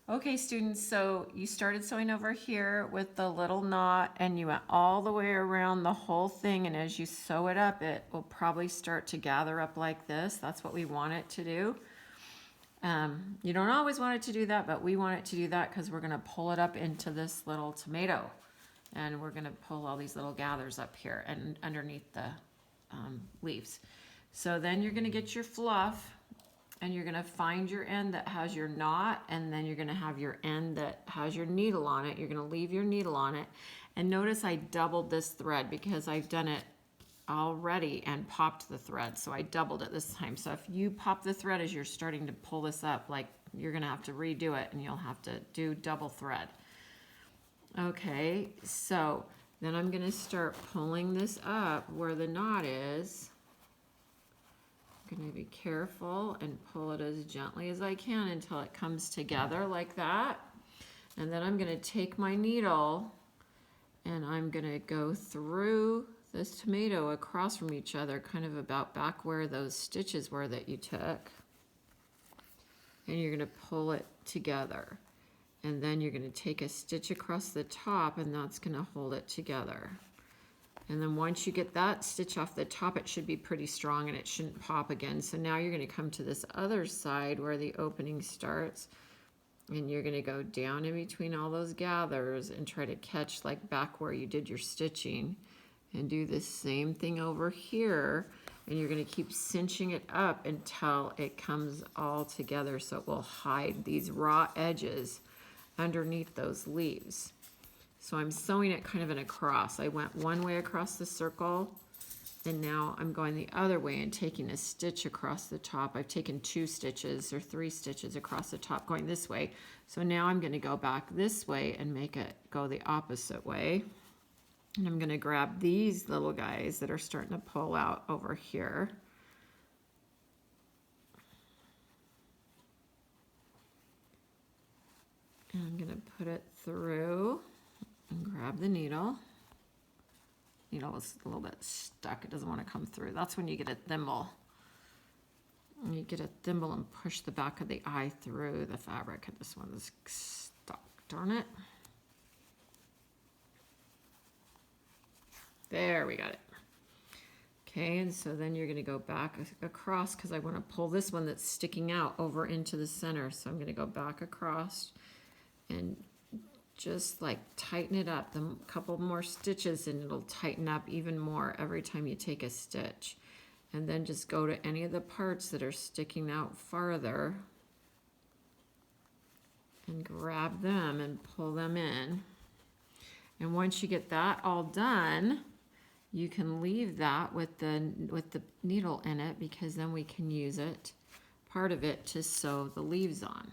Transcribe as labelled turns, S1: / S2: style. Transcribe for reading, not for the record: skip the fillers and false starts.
S1: Okay, students, so you started sewing over here with the little knot and you went all the way around the whole thing, and as you sew it up, it will probably start to gather up like this. That's what we want it to do. You don't always want it to do that, but we want it to do that because we're going to pull it up into this little tomato. And we're going to pull all these little gathers up here and underneath the leaves. So then you're going to get your fluff, and you're going to find your end that has your knot, and then you're going to have your end that has your needle on it. You're going to leave your needle on it. And notice I doubled this thread because I've done it already and popped the thread. So I doubled it this time. So if you pop the thread as you're starting to pull this up, like, you're going to have to redo it and you'll have to do double thread. Okay, so then I'm going to start pulling this up where the knot is. I'm going to be careful and pull it as gently as I can until it comes together like that. And then I'm going to take my needle and I'm going to go through this tomato across from each other, kind of about back where those stitches were that you took. And you're going to pull it together. And then you're going to take a stitch across the top, and that's going to hold it together. And then once you get that stitch off the top, it should be pretty strong and it shouldn't pop again. So now you're going to come to this other side where the opening starts, and you're going to go down in between all those gathers and try to catch like back where you did your stitching, and do the same thing over here. And you're going to keep cinching it up until it comes all together, so it will hide these raw edges underneath those leaves. So I'm sewing it kind of in a cross. I went one way across the circle, and now I'm going the other way and taking a stitch across the top. I've taken 2 stitches or 3 stitches across the top going this way. So now I'm going to go back this way and make it go the opposite way. And I'm going to grab these little guys that are starting to pull out over here. And I'm going to put it through and grab the needle. Needle is a little bit stuck. It doesn't want to come through. That's when you get a thimble. And you get a thimble and push the back of the eye through the fabric. And this one is stuck. Darn it. There, we got it. Okay, and so then you're going to go back across because I want to pull this one that's sticking out over into the center. So I'm going to go back across and just like tighten it up. A couple more stitches and it'll tighten up even more every time you take a stitch. And then just go to any of the parts that are sticking out farther and grab them and pull them in. And once you get that all done, you can leave that with the needle in it, because then we can use it, part of it, to sew the leaves on.